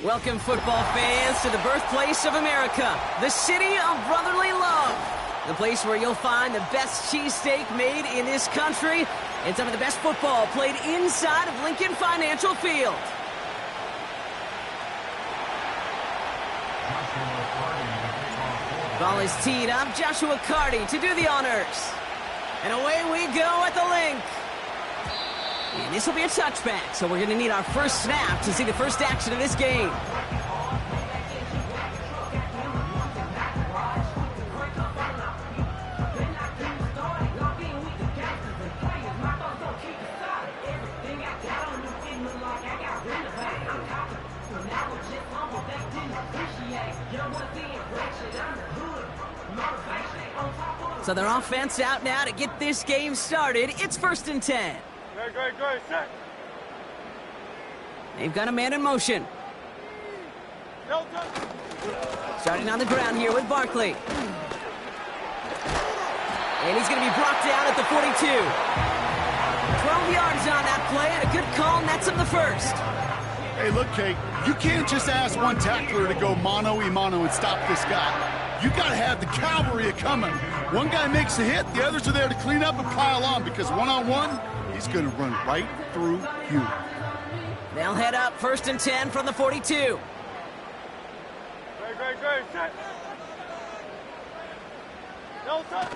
Welcome, football fans, to the birthplace of America, the city of brotherly love. The place where you'll find the best cheesesteak made in this country and some of the best football played inside of Lincoln Financial Field. Ball is teed up. Joshua Carty to do the honors. And away we go at the link. And this will be a touchback, so we're going to need our first snap to see the first action of this game. So their offense out now to get this game started. It's 1st and 10. Great, set. They've got a man in motion. Starting on the ground here with Barkley. And he's going to be brought down at the 42. 12 yards on that play, and a good call nets him the first. Hey, look, Kate, you can't just ask one tackler to go mano-a-mano and stop this guy. You got to have the cavalry coming. One guy makes a hit, the others are there to clean up and pile on, because one-on-one, he's going to run right through you. They'll head up 1st and 10 from the 42. Great, set. No touch.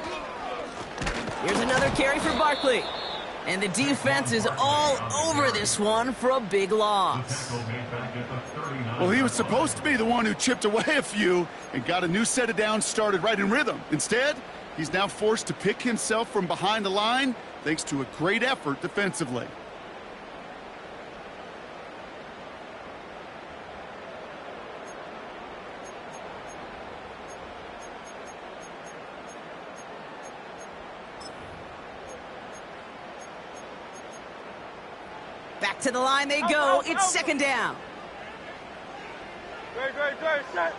Here's another carry for Barkley. And the defense is all over this one for a big loss. Well, he was supposed to be the one who chipped away a few and got a new set of downs started right in rhythm. Instead, he's now forced to pick himself from behind the line thanks to a great effort defensively. Back to the line they go. It's 2nd down. Great, set.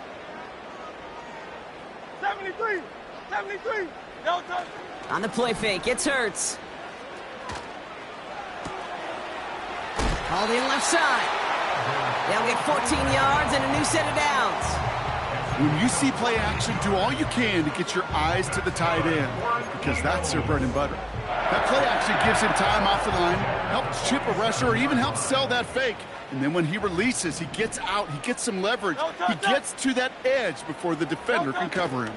73. No touch. On the play fake, it's Hurts. Called in left side. They'll get 14 yards and a new set of downs. When you see play action, do all you can to get your eyes to the tight end, because that's their bread and butter. That play action gives him time off the line, helps chip a rusher, or even helps sell that fake. And then when he releases, he gets out, he gets some leverage. He gets to that edge before the defender can cover him.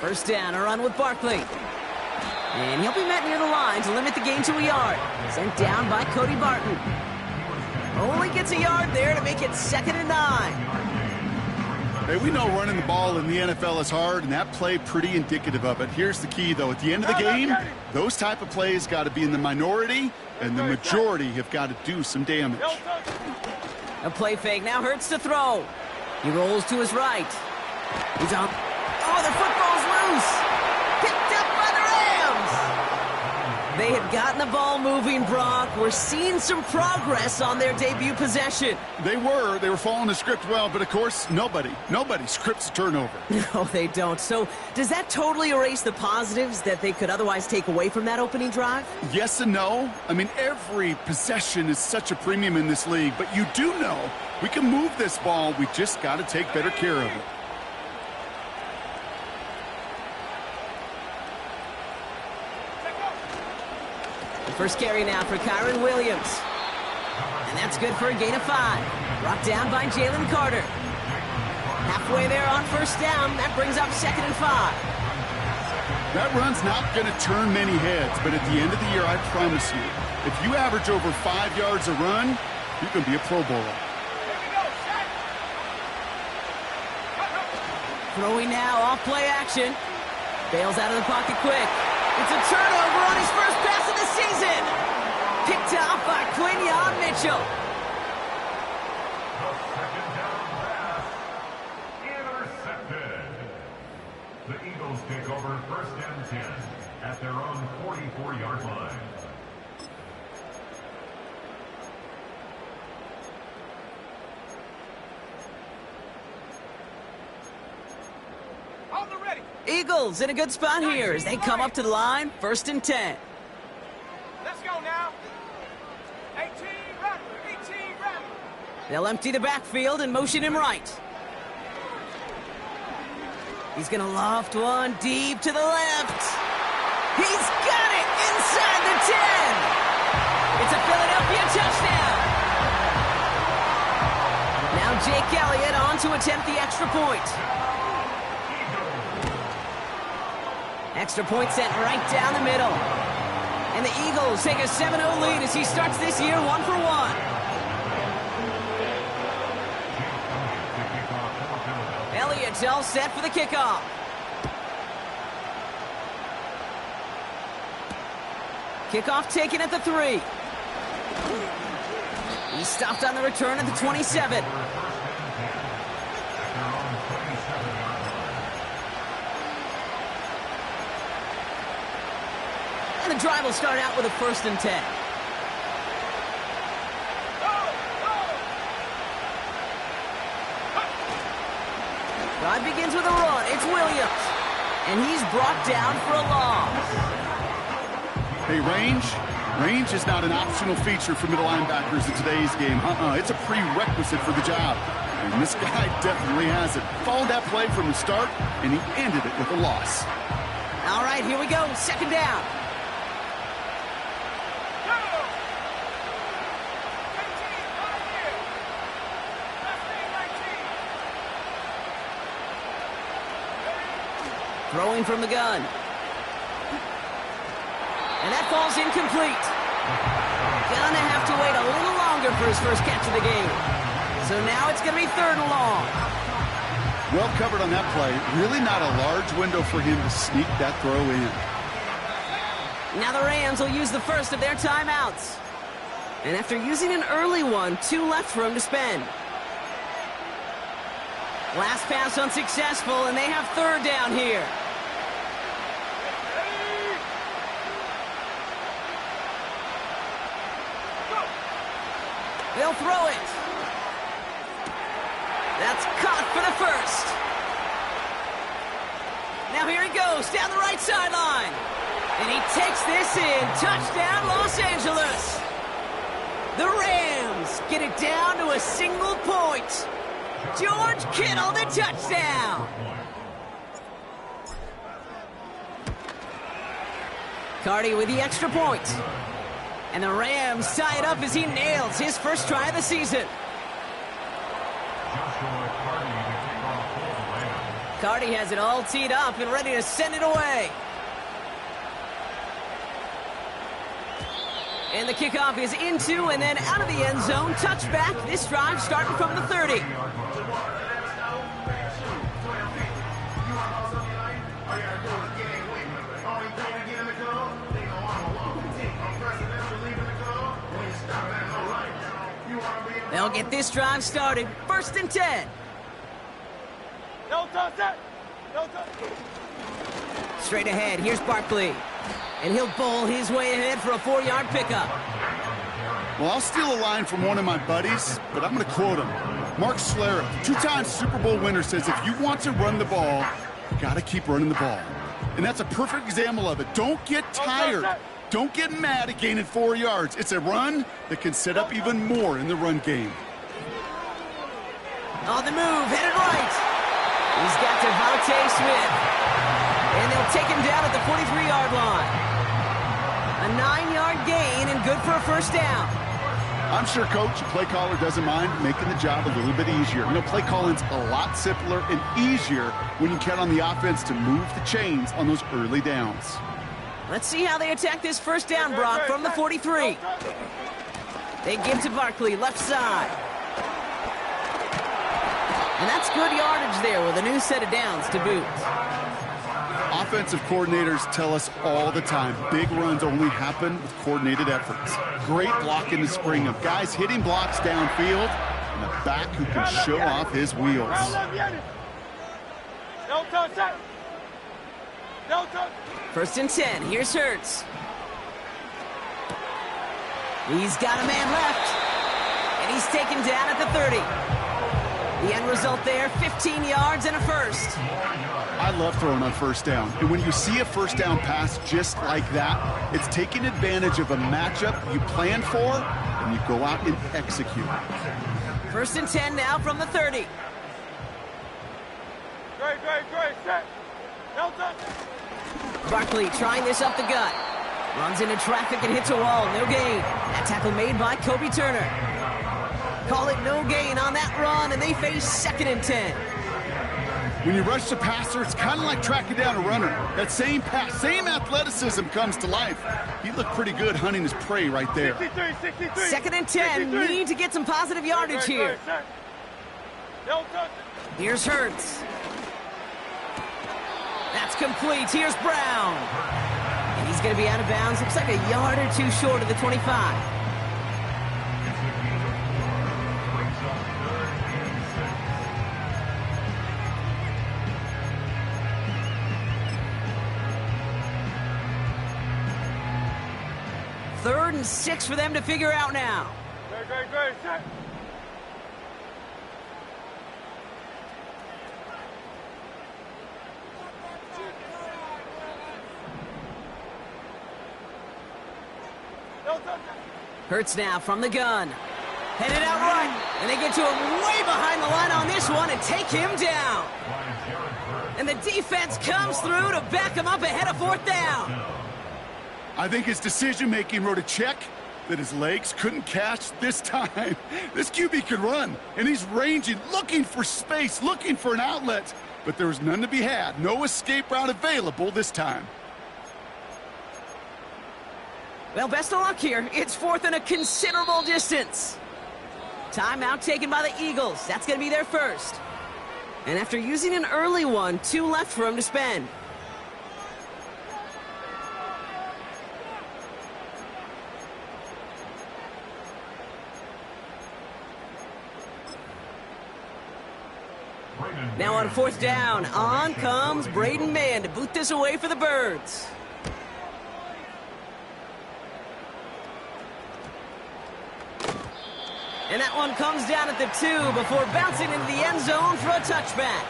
1st down, a run with Barkley. And he'll be met near the line to limit the gain to a yard. Sent down by Cody Barton. Only gets a yard there to make it 2nd and 9. Hey, we know running the ball in the NFL is hard, and that play pretty indicative of it. Here's the key, though. At the end of the game, those type of plays got to be in the minority, and the majority have got to do some damage. A play fake. Now Hurts to throw. He rolls to his right. He's on. Oh, the football's loose. Picked up by the Rams. They had gotten the ball moving, Brock. We're seeing some progress on their debut possession. They were following the script well, but of course, nobody scripts a turnover. No, they don't. So does that totally erase the positives that they could otherwise take away from that opening drive? Yes and no. I mean, every possession is such a premium in this league, but you do know we can move this ball. We just got to take better care of it. First carry now for Kyron Williams. And that's good for a gain of 5. Brought down by Jalen Carter. Halfway there on 1st down. That brings up 2nd and 5. That run's not going to turn many heads, but at the end of the year, I promise you, if you average over 5 yards a run, you can be a Pro Bowler. Throwing now, off play action. Bails out of the pocket quick. It's a turnover on his first pass of the season. Picked off by Quinyon Mitchell. Intercepted. The Eagles take over 1st and 10 at their own 44-yard line. Eagles in a good spot here as they come up to the line. 1st and 10. Let's go now. 18 Rattler, 18 Rattler. They'll empty the backfield and motion him right. He's going to loft one deep to the left. He's got it inside the 10. It's a Philadelphia touchdown. Now Jake Elliott on to attempt the extra point. Extra point sent right down the middle. And the Eagles take a 7-0 lead as he starts this year 1 for 1. Elliott's all set for the kickoff. Kickoff taken at the 3. He's stopped on the return at the 27. And the drive will start out with a 1st and 10. Drive begins with a run. It's Williams. And he's brought down for a loss. Hey, range is not an optional feature for middle linebackers in today's game. It's a prerequisite for the job. And this guy definitely has it. Followed that play from the start, and he ended it with a loss. All right, here we go. 2nd down. Throwing from the gun. And that falls incomplete. Gonna have to wait a little longer for his first catch of the game. So now it's gonna be 3rd and long. Well covered on that play. Really not a large window for him to sneak that throw in. Now the Rams will use the first of their timeouts. And after using an early one, 2 left for him to spend. Last pass unsuccessful, and they have 3rd down here. They'll throw it. That's caught for the 1st. Now here he goes down the right sideline. And he takes this in. Touchdown, Los Angeles. The Rams get it down to a single point. George Kittle, the touchdown. Cardi with the extra point. And the Rams tie it up as he nails his first try of the season. Cardi has it all teed up and ready to send it away. And the kickoff is into and then out of the end zone. Touchback. This drive starting from the 30. They'll get this drive started. 1st and 10. No touch that. No touch. Straight ahead, here's Barkley. And he'll bowl his way ahead for a 4-yard pickup. Well, I'll steal a line from one of my buddies, but I'm going to quote him. Mark Schlereth, 2-time Super Bowl winner, says if you want to run the ball, you got to keep running the ball. And that's a perfect example of it. Don't get tired. Don't get mad at gaining 4 yards. It's a run that can set up even more in the run game. On the move, headed right. He's got Devontae Smith. And they'll take him down at the 43-yard line. A 9-yard gain and good for a 1st down. I'm sure coach, play caller doesn't mind making the job a little bit easier. You know, play calling's a lot simpler and easier when you count on the offense to move the chains on those early downs. Let's see how they attack this 1st down, Brock, from the 43. They give to Barkley, left side. And that's good yardage there with a new set of downs to boot. Offensive coordinators tell us all the time, big runs only happen with coordinated efforts. Great block in the spring of guys hitting blocks downfield and a back who can show off his wheels. No touch that. No touch. 1st and 10. Here's Hurts. He's got a man left. And he's taken down at the 30. The end result there, 15 yards and a 1st. I love throwing on 1st down. And when you see a 1st down pass just like that, it's taking advantage of a matchup you planned for and you go out and execute. First and 10 now from the 30. Great, set. No touch. Barkley trying this up the gut. Runs into traffic and hits a wall. No gain. That tackle made by Kobe Turner. Call it no gain on that run, and they face 2nd and 10. When you rush the passer, it's kind of like tracking down a runner. That same pass, same athleticism comes to life. He looked pretty good hunting his prey right there. 63. 2nd and 10. 63. Need to get some positive yardage here. Set. No touch. Here's Hurts. That's complete. Here's Brown. And he's going to be out of bounds. Looks like a yard or two short of the 25. Third and 6 for them to figure out now. Great, set. No touch. Hurts now from the gun. Headed out right. And they get to him way behind the line on this one and take him down. And the defense comes through to back him up ahead of 4th down. I think his decision-making wrote a check that his legs couldn't catch this time. This QB could run, and he's ranging, looking for space, looking for an outlet. But there was none to be had. No escape route available this time. Well, best of luck here. It's 4th and a considerable distance. Timeout taken by the Eagles. That's going to be their first. And after using an early one, 2 left for him to spend. Now on 4th down, on comes Braden Mann to boot this away for the Birds. And that one comes down at the 2 before bouncing into the end zone for a touchback.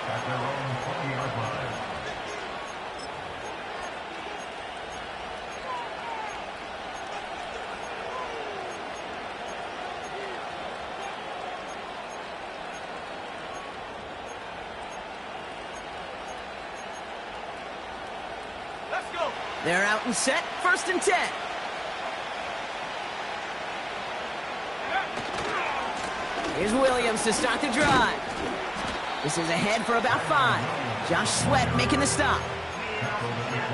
Let's go. They're out and set, 1st and 10. Here's Williams to start the drive. This is ahead for about 5. Josh Sweat making the stop.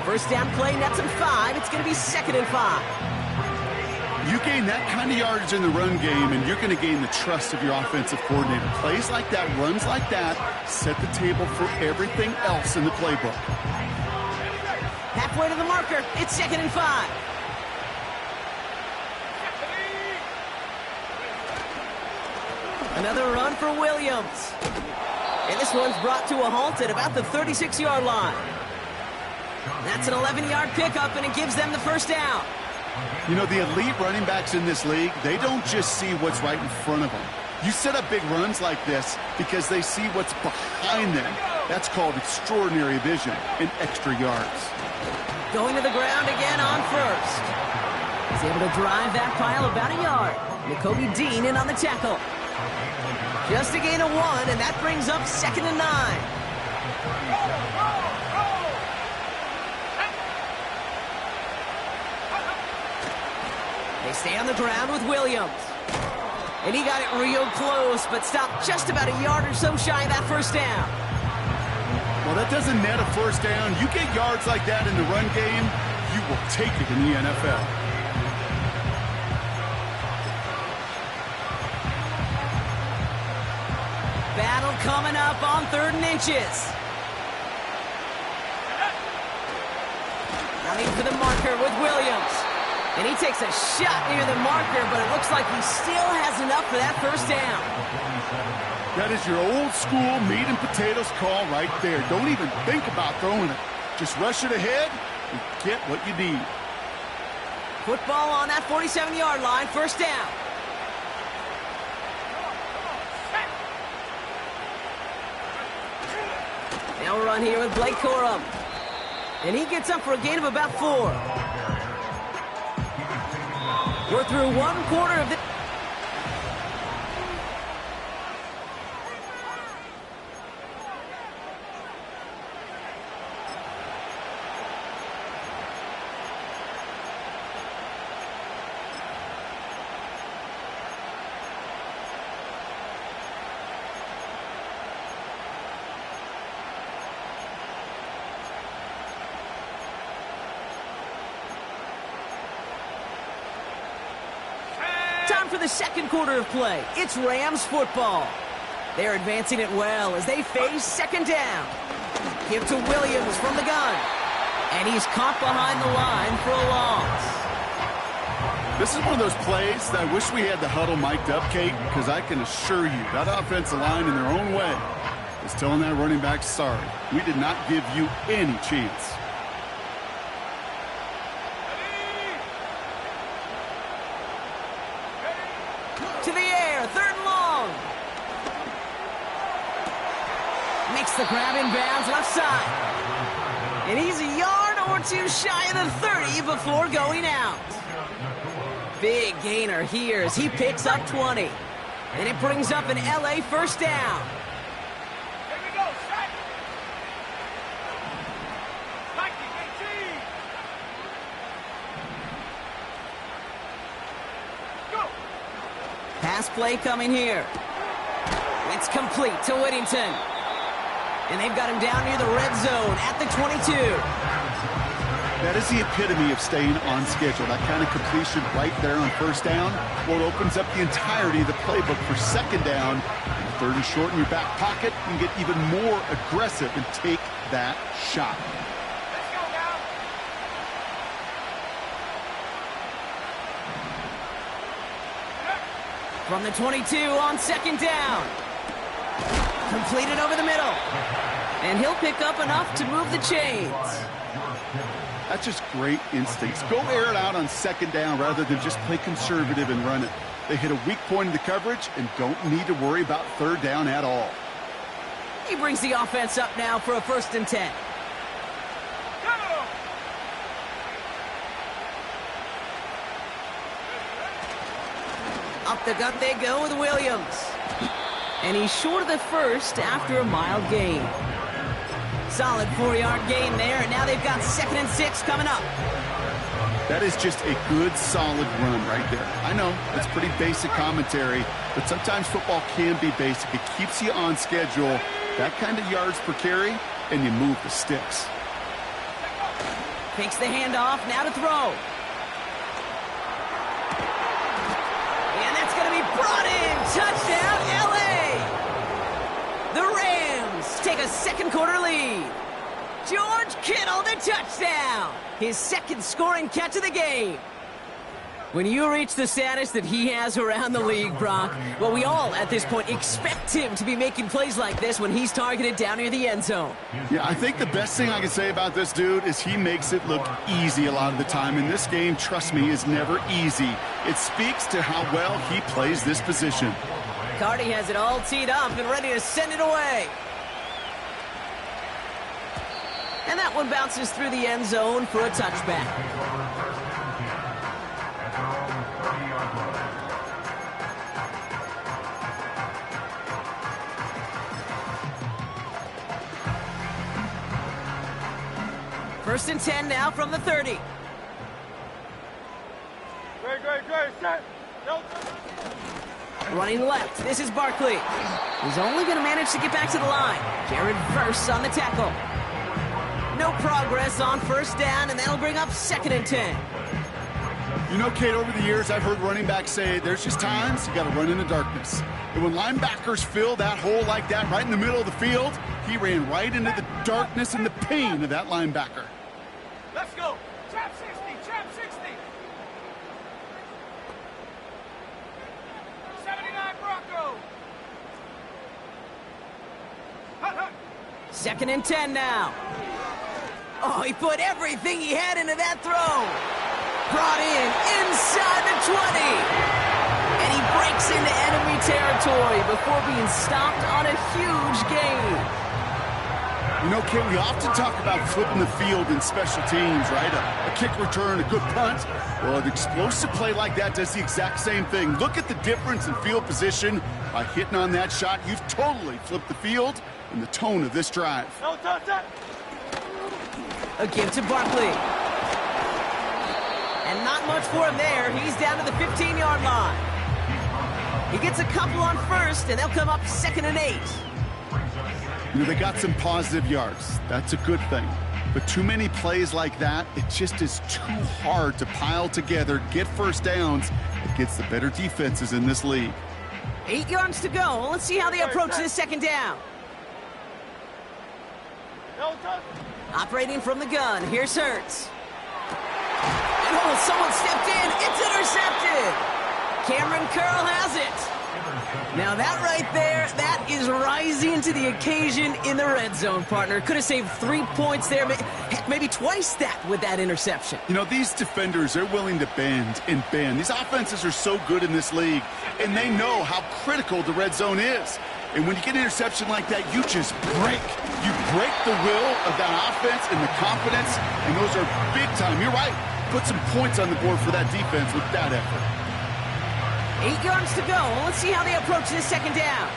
First down play, nets him 5. It's going to be 2nd and 5. You gain that kind of yardage in the run game, and you're going to gain the trust of your offensive coordinator. Plays like that, runs like that, set the table for everything else in the playbook. Halfway to the marker, it's 2nd and 5. Another run for Williams. And this one's brought to a halt at about the 36-yard line. That's an 11-yard pickup, and it gives them the first down. You know, the elite running backs in this league, they don't just see what's right in front of them. You set up big runs like this because they see what's behind them. That's called extraordinary vision and extra yards. Going to the ground again on first. He's able to drive that pile about a yard. Nakobe Dean in on the tackle. Just a gain of 1, and that brings up 2nd and 9. They stay on the ground with Williams. And he got it real close, but stopped just about a yard or so shy of that first down. Well, that doesn't net a first down. You get yards like that in the run game, you will take it in the NFL. Battle coming up on 3rd and inches. Running for the marker with Williams. And he takes a shot near the marker, but it looks like he still has enough for that first down. That is your old school meat and potatoes call right there. Don't even think about throwing it. Just rush it ahead and get what you need. Football on that 47-yard line, first down. Now a run here with Blake Corum. And he gets up for a gain of about 4. We're through 1 quarter of the... the second quarter of play. It's Rams football. They're advancing it well as they face second down. Give to Williams from the gun. And he's caught behind the line for a loss. This is one of those plays that I wish we had the huddle mic'd up, Kate, because I can assure you that offensive line in their own way is telling that running back, sorry, we did not give you any chance. To the air, third and long. Makes the grab in bounds left side. And he's a yard or two shy of the 30 before going out. Big gainer here as he picks up 20. And it brings up an LA first down. Here we go, set. Mikey, 18. Go. Pass play coming here. It's complete to Whittington. And they've got him down near the red zone at the 22. That is the epitome of staying on schedule. That kind of completion right there on first down. Well, it opens up the entirety of the playbook for second down. Third and short in your back pocket. You can get even more aggressive and take that shot. Let's go now. From the 22 on second down. Completed over the middle. And he'll pick up enough to move the chains. That's just great instincts. Go air it out on second down rather than just play conservative and run it. They hit a weak point in the coverage and don't need to worry about third down at all. He brings the offense up now for a 1st and 10. Go. Up the gut they go with Williams. And he's short of the first after a mild gain. Solid 4-yard gain there, and now they've got 2nd and 6 coming up. That is just a good, solid run right there. I know, it's pretty basic commentary, but sometimes football can be basic. It keeps you on schedule, that kind of yards per carry, and you move the sticks. Takes the handoff, now to throw. And that's going to be brought in. Touchdown, LA! The Rams take a second quarter lead. George Kittle, the touchdown. His 2nd scoring catch of the game. When you reach the status that he has around the league, Brock, well, we all at this point expect him to be making plays like this when he's targeted down near the end zone. Yeah, I think the best thing I can say about this dude is he makes it look easy a lot of the time. And this game, trust me, is never easy. It speaks to how well he plays this position. Cardi has it all teed up and ready to send it away. And that one bounces through the end zone for a touchback. First and 10 now from the 30. Great, set. Running left, this is Barkley. He's only going to manage to get back to the line. Jared Verse on the tackle. No progress on first down, and that'll bring up 2nd and 10. You know, Kate, over the years, I've heard running backs say there's just times you got to run in the darkness. And when linebackers fill that hole like that right in the middle of the field, he ran right into the darkness and the pain of that linebacker. Let's go. Trap 60, trap 60. 79 Bronco. Hut, hut. 2nd and 10 now. Oh, he put everything he had into that throw. Brought in inside the 20. And he breaks into enemy territory before being stopped on a huge gain. You know, Kate, we often talk about flipping the field in special teams, right? A kick return, a good punt. Well, an explosive play like that does the exact same thing. Look at the difference in field position. By hitting on that shot, you've totally flipped the field and the tone of this drive. No touch that. A give to Barkley. And not much for him there. He's down to the 15-yard line. He gets a couple on first, and they'll come up 2nd and 8. You know, they got some positive yards. That's a good thing. But too many plays like that, it just is too hard to pile together, get first downs against the better defenses in this league. 8 yards to go. Let's see how they approach this second down. Operating from the gun, here's Hurts. And oh, someone stepped in. It's intercepted. Cameron Curl has it. Now that right there, that is rising to the occasion in the red zone, partner. Could have saved 3 points there, maybe twice that with that interception. You know, these defenders, they're willing to bend and bend. These offenses are so good in this league, and they know how critical the red zone is. And when you get an interception like that, you just break. You break the will of that offense and the confidence, and those are big time. You're right. Put some points on the board for that defense with that effort. 8 yards to go. Let's see how they approach this second down.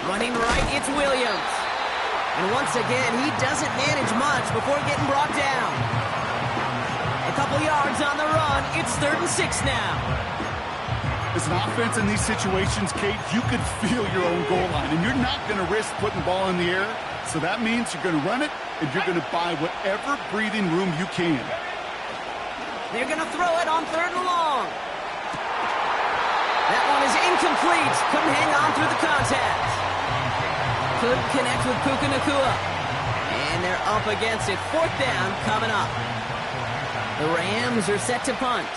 Running right, it's Williams. And once again, he doesn't manage much before getting brought down. A couple yards on the run. It's 3rd and 6 now. As an offense in these situations, Kate, you can feel your own goal line, and you're not going to risk putting the ball in the air. So that means you're going to run it, and you're going to buy whatever breathing room you can. They're going to throw it on 3rd and long. That one is incomplete. Couldn't hang on through the contact. Couldn't connect with Puka Nacua. And they're up against it. 4th down coming up. The Rams are set to punt.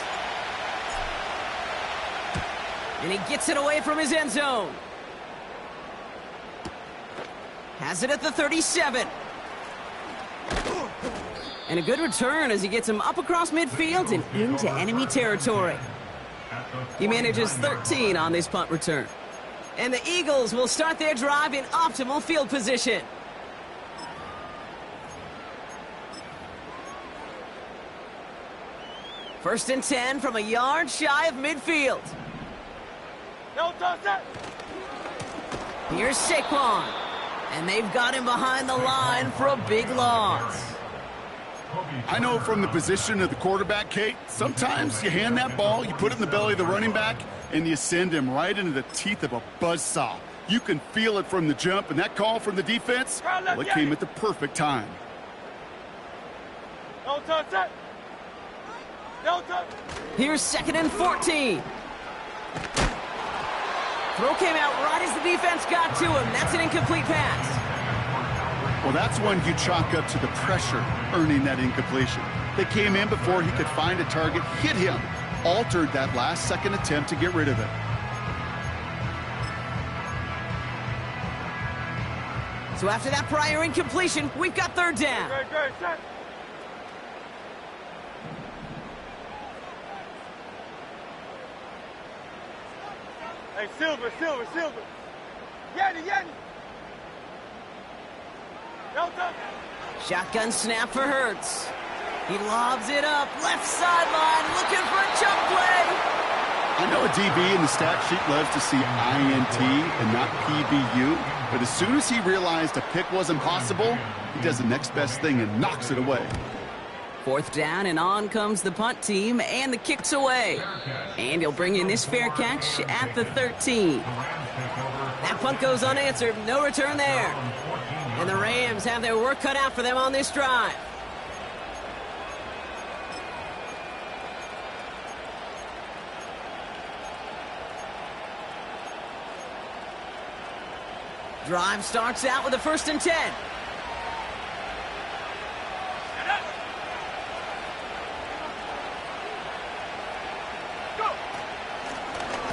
And he gets it away from his end zone. Has it at the 37. And a good return as he gets him up across midfield and into enemy territory. He manages 13 on this punt return. And the Eagles will start their drive in optimal field position. First and 10 from a yard shy of midfield. No, toss it. Here's Saquon. And they've got him behind the line for a big loss. I know from the position of the quarterback, Kate, sometimes you hand that ball, you put it in the belly of the running back, and you send him right into the teeth of a buzzsaw. You can feel it from the jump, and that call from the defense, well, it came at the perfect time. No, toss it. No, toss. Here's 2nd and 14. Throw came out right as the defense got to him. That's an incomplete pass. Well, that's one you chalk up to the pressure earning that incompletion. They came in before he could find a target, hit him, altered that last-second attempt to get rid of it. So after that prior incompletion, we've got 3rd down. Good, set. Hey, Silver. Yanni. No, toss. Shotgun snap for Hurts. He lobs it up, left sideline, looking for a jump play. I know a DB in the stat sheet loves to see INT and not PBU, but as soon as he realized a pick wasn't possible, he does the next best thing and knocks it away. 4th down, and on comes the punt team, and the kick's away. And he'll bring in this fair catch at the 13. That punt goes unanswered, no return there. And the Rams have their work cut out for them on this drive. Drive starts out with a 1st and 10.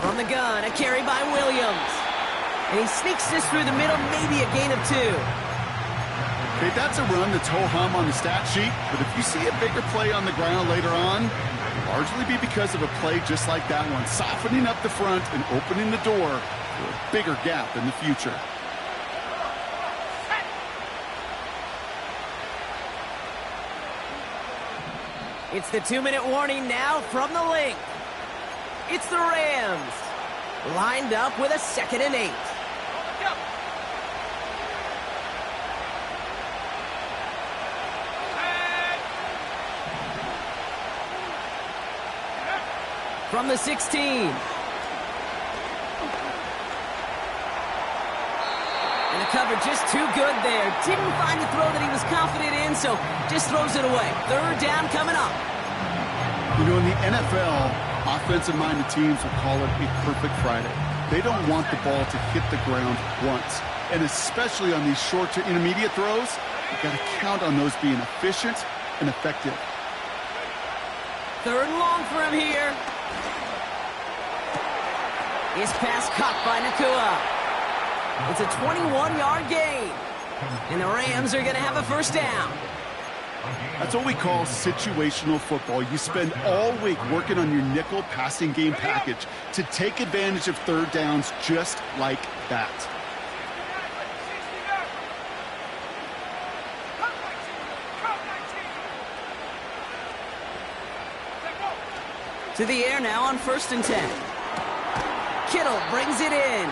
From the gun, a carry by Williams. And he sneaks this through the middle, maybe a gain of 2. Okay, that's a run that's ho-hum on the stat sheet, but if you see a bigger play on the ground later on, it'll largely be because of a play just like that one, softening up the front and opening the door for a bigger gap in the future. It's the 2-minute warning now from the link. It's the Rams, lined up with a 2nd and 8. From the 16. the cover just too good there. Didn't find the throw that he was confident in, so just throws it away. Third down coming up. You know, in the NFL, offensive-minded teams will call it a perfect Friday. They don't want the ball to hit the ground once. And especially on these short to intermediate throws, you've got to count on those being efficient and effective. Third and long for him here. His pass caught by Nakua. It's a 21-yard gain. And the Rams are going to have a first down. That's what we call situational football. You spend all week working on your nickel passing game package to take advantage of third downs just like that. To the air now on 1st and 10. Kittle brings it in.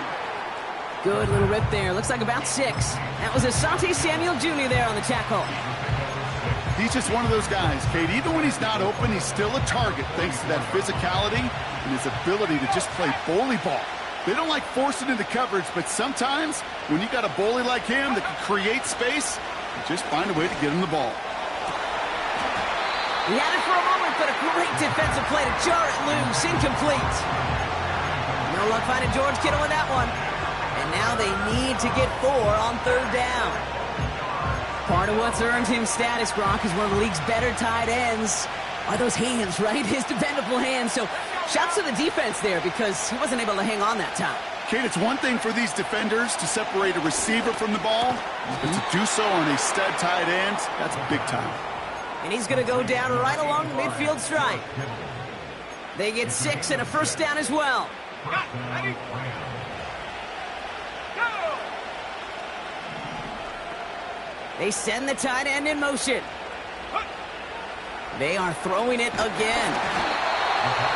Good little rip there. Looks like about 6. That was Asante Samuel Jr. there on the tackle. He's just one of those guys, Kate. Even when he's not open, he's still a target thanks to that physicality and his ability to just play bully ball. They don't like forcing into coverage, but sometimes when you got a bully like him that can create space, you just find a way to get him the ball. He had it for a moment, but a great defensive play to jar it loose. Incomplete. No luck finding George Kittle with that one. And now they need to get 4 on third down. Part of what's earned him status, Gronk, is one of the league's better tight ends. Are those hands, right? His dependable hands. So shouts to the defense there because he wasn't able to hang on that time. Kate, it's one thing for these defenders to separate a receiver from the ball, but to do so on a stud tight end, that's big time. And he's going to go down right along the midfield stripe. They get 6 and a first down as well. They send the tight end in motion. They are throwing it again.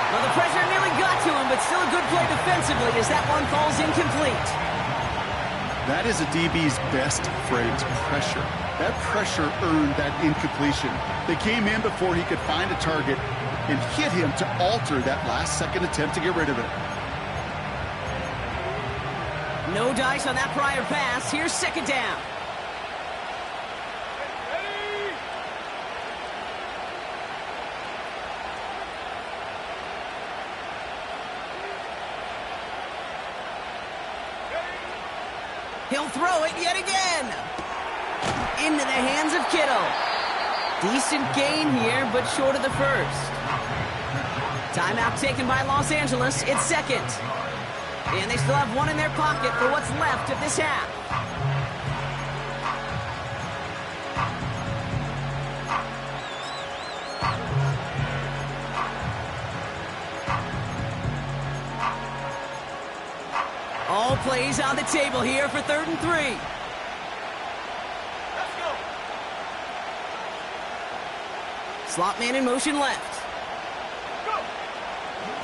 Well, the pressure nearly got to him, but still a good play defensively as that one falls incomplete. That is a DB's best phrase, pressure. That pressure earned that incompletion. They came in before he could find a target and hit him to alter that last-second attempt to get rid of it. No dice on that prior pass. Here's second down. He'll throw it yet again. Into the hands of Kittle. Decent gain here, but short of the first. Timeout taken by Los Angeles. It's second. And they still have one in their pocket for what's left of this half. All plays on the table here for 3rd and 3. Let's go. Slot man in motion left. Go.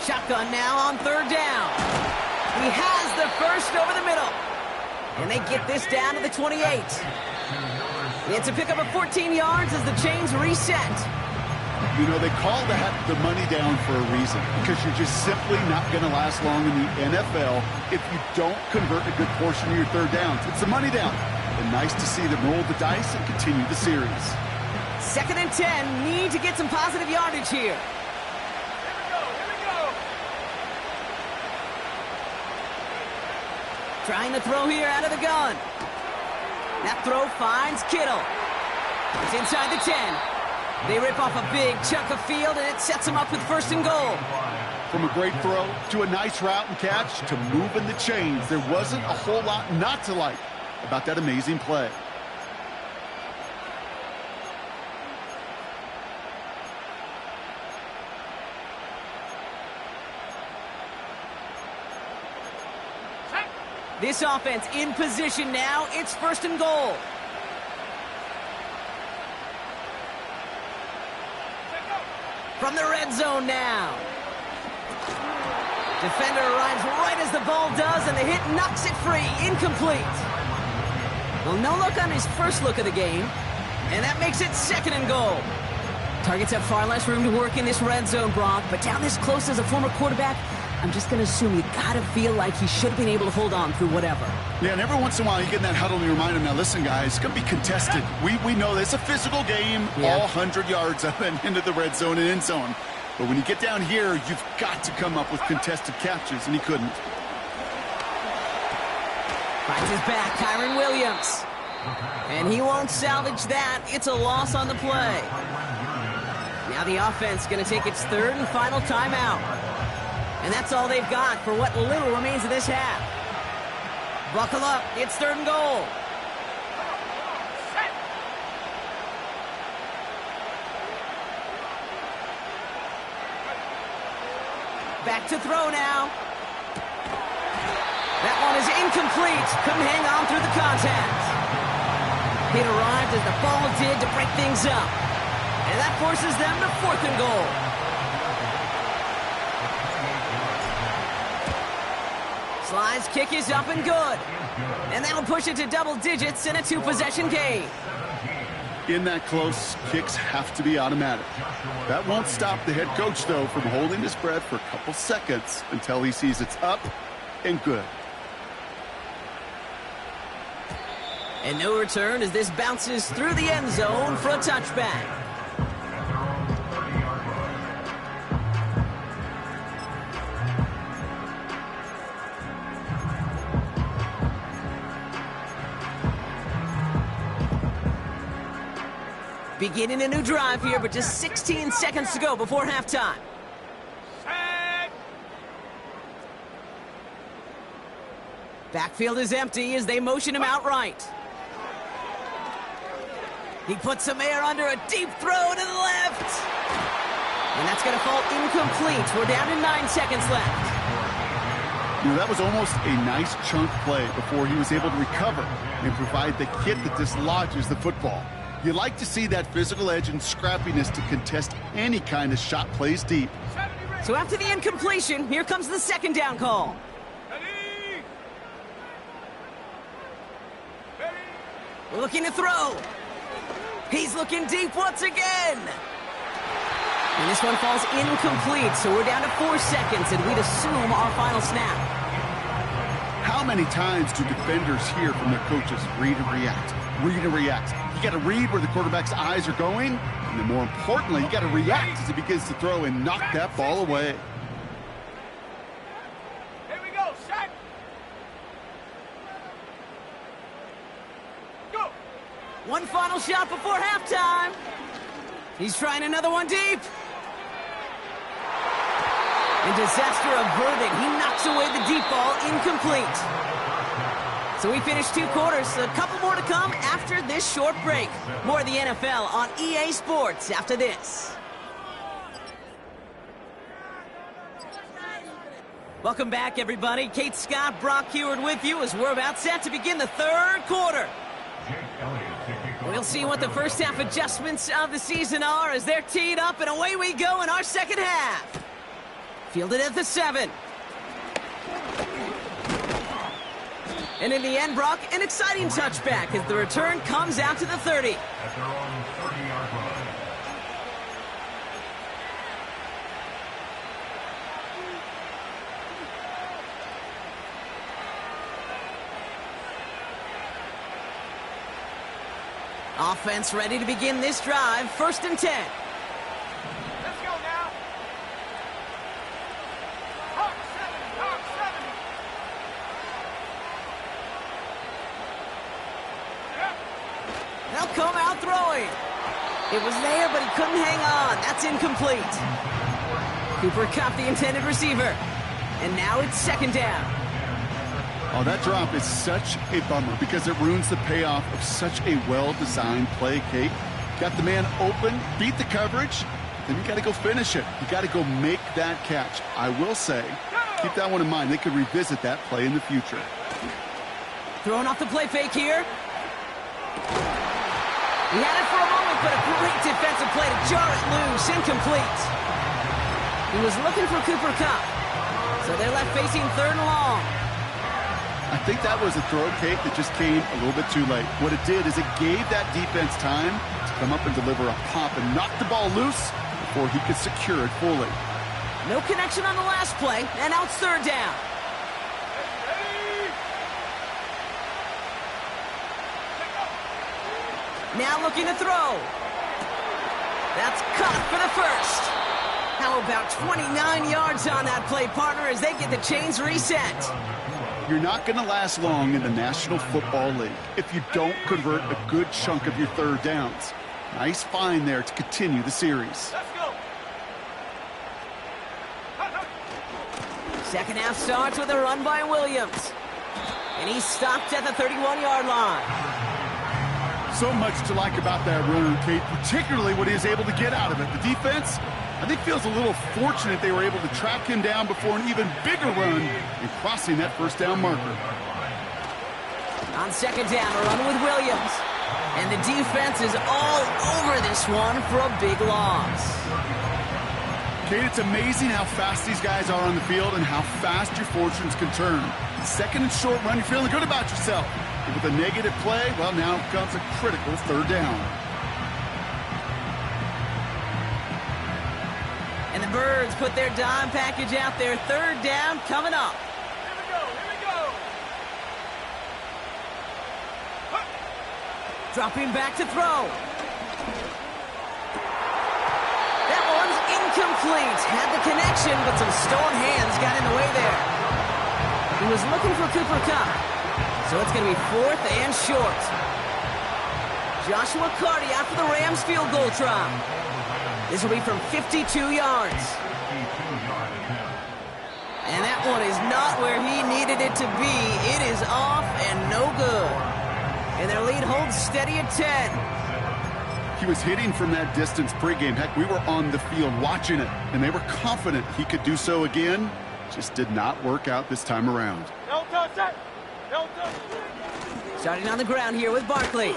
Shotgun now on 3rd down. He has the first over the middle. And they get this down to the 28. It's a pickup of 14 yards as the chains reset. You know, they call that the money down for a reason, because you're just simply not going to last long in the NFL if you don't convert a good portion of your third downs. It's the money down. And nice to see them roll the dice and continue the series. 2nd and 10. Need to get some positive yardage here. Here we go. Here we go. Trying to throw here out of the gun. That throw finds Kittle. It's inside the 10. They rip off a big chunk of field, and it sets them up with 1st and goal. From a great throw to a nice route and catch to moving the chains, there wasn't a whole lot not to like about that amazing play. This offense in position now. It's 1st and goal. From the red zone now. Defender arrives right as the ball does, and the hit knocks it free. Incomplete. Well, no look on his first look of the game, and that makes it 2nd and goal. Targets have far less room to work in this red zone, Brock, but down this close as a former quarterback, I'm just going to assume you got to feel like he should have been able to hold on through whatever. Yeah, and every once in a while you get in that huddle and you remind him, now listen, guys, it's going to be contested. We know this. It's a physical game, all 100 yards up and into the red zone and end zone. But when you get down here, you've got to come up with contested catches, and he couldn't. Finds his back, Kyron Williams. And he won't salvage that. It's a loss on the play. Now the offense going to take its third and final timeout. And that's all they've got for what little remains of this half. Buckle up. It's third and goal. Back to throw now. That one is incomplete. Couldn't hang on through the contact. It arrived as the ball did to break things up. And that forces them to fourth and goal. Sly's kick is up and good. And that'll push it to double digits in a two-possession game. In that close, kicks have to be automatic. That won't stop the head coach, though, from holding his breath for a couple seconds until he sees it's up and good. And no return as this bounces through the end zone for a touchback. Beginning a new drive here, but just 16 seconds to go before halftime. Backfield is empty as they motion him out right. He puts some air under a deep throw to the left. And that's going to fall incomplete. We're down to 9 seconds left. You know, that was almost a nice chunk play before he was able to recover and provide the hit that dislodges the football. You like to see that physical edge and scrappiness to contest any kind of shot plays deep. So after the incompletion, here comes the second down call. Looking to throw. He's looking deep once again. And this one falls incomplete, so we're down to 4 seconds, and we'd assume our final snap. How many times do defenders hear from their coaches, read and react, read and react? You got to read where the quarterback's eyes are going, and then more importantly, you got to react as he begins to throw and knock that ball away. Here we go, set. Go. One final shot before halftime. He's trying another one deep. And disaster averted. He knocks away the deep ball, incomplete. So we finished 2 quarters, a couple more to come after this short break. More of the NFL on EA Sports after this. Welcome back, everybody. Kate Scott, Brock Heward with you as we're about set to begin the third quarter. We'll see what the first half adjustments of the season are as they're teed up, and away we go in our second half. Fielded at the 7. And in the end, Brock, an exciting touchback as the return comes out to the 30. At their own 30-yard line. Offense ready to begin this drive. 1st and 10. Let's go now. Hawk 7. They'll come out throwing. It was there, but he couldn't hang on. That's incomplete. Cooper Kupp, the intended receiver. And now it's 2nd down. Oh, that drop is such a bummer because it ruins the payoff of such a well-designed play, Kate. Got the man open, beat the coverage, then you got to go finish it. You got to go make that catch. I will say, keep that one in mind. They could revisit that play in the future. Throwing off the play fake here. He had it for a moment, but a great defensive play to jar it loose. Incomplete. He was looking for Cooper Kupp, so they're left facing 3rd and long. I think that was a throw, Kate, that just came a little bit too late. What it did is it gave that defense time to come up and deliver a pop and knock the ball loose before he could secure it fully. No connection on the last play, and now it's third down. Now looking to throw. That's caught for the first. How about 29 yards on that play, partner, as they get the chains reset? You're not going to last long in the National Football League if you don't convert a good chunk of your third downs. Nice find there to continue the series. Let's go. Second half starts with a run by Williams. And he's stopped at the 31-yard line. So much to like about that run, Kate, particularly what he is able to get out of it. The defense, I think, feels a little fortunate they were able to track him down before an even bigger run and crossing that first down marker. On second down, a run with Williams. And the defense is all over this one for a big loss. Kate, it's amazing how fast these guys are on the field and how fast your fortunes can turn. Second and short run, you're feeling good about yourself. But with a negative play, well, now comes a critical third down. And the Birds put their dime package out there. Third down coming up. Here we go. Here we go. Dropping back to throw. That one's incomplete. Had the connection, but some stone hands got in the way there. He was looking for Cooper Kupp. So it's going to be fourth and short. Joshua Carty out for the Rams field goal try. This will be from 52 yards. And that one is not where he needed it to be. It is off and no good. And their lead holds steady at 10. He was hitting from that distance pregame. Heck, we were on the field watching it, and they were confident he could do so again. Just did not work out this time around. Don't touch that. Don't touch. Starting on the ground here with Barkley.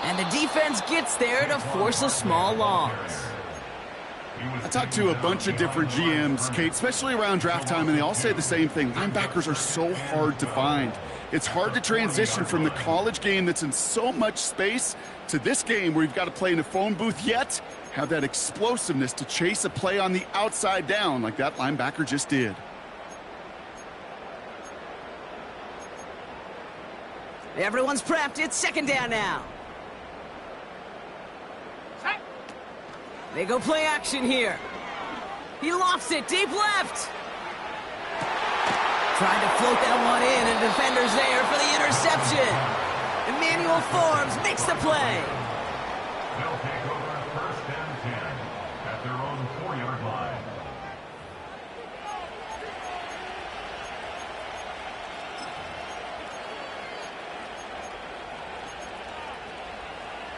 And the defense gets there to force a small loss. I talked to a bunch of different GMs, Kate, especially around draft time, and they all say the same thing. Linebackers are so hard to find. It's hard to transition from the college game that's in so much space to this game where you've got to play in a phone booth, yet have that explosiveness to chase a play on the outside down like that linebacker just did. Everyone's prepped. It's second down now. Set. They go play action here. He lofts it deep left. Trying to float that one in, and defender's there for the interception. Emmanuel Forbes makes the play. They'll take over first and 10 at their own 4-yard line.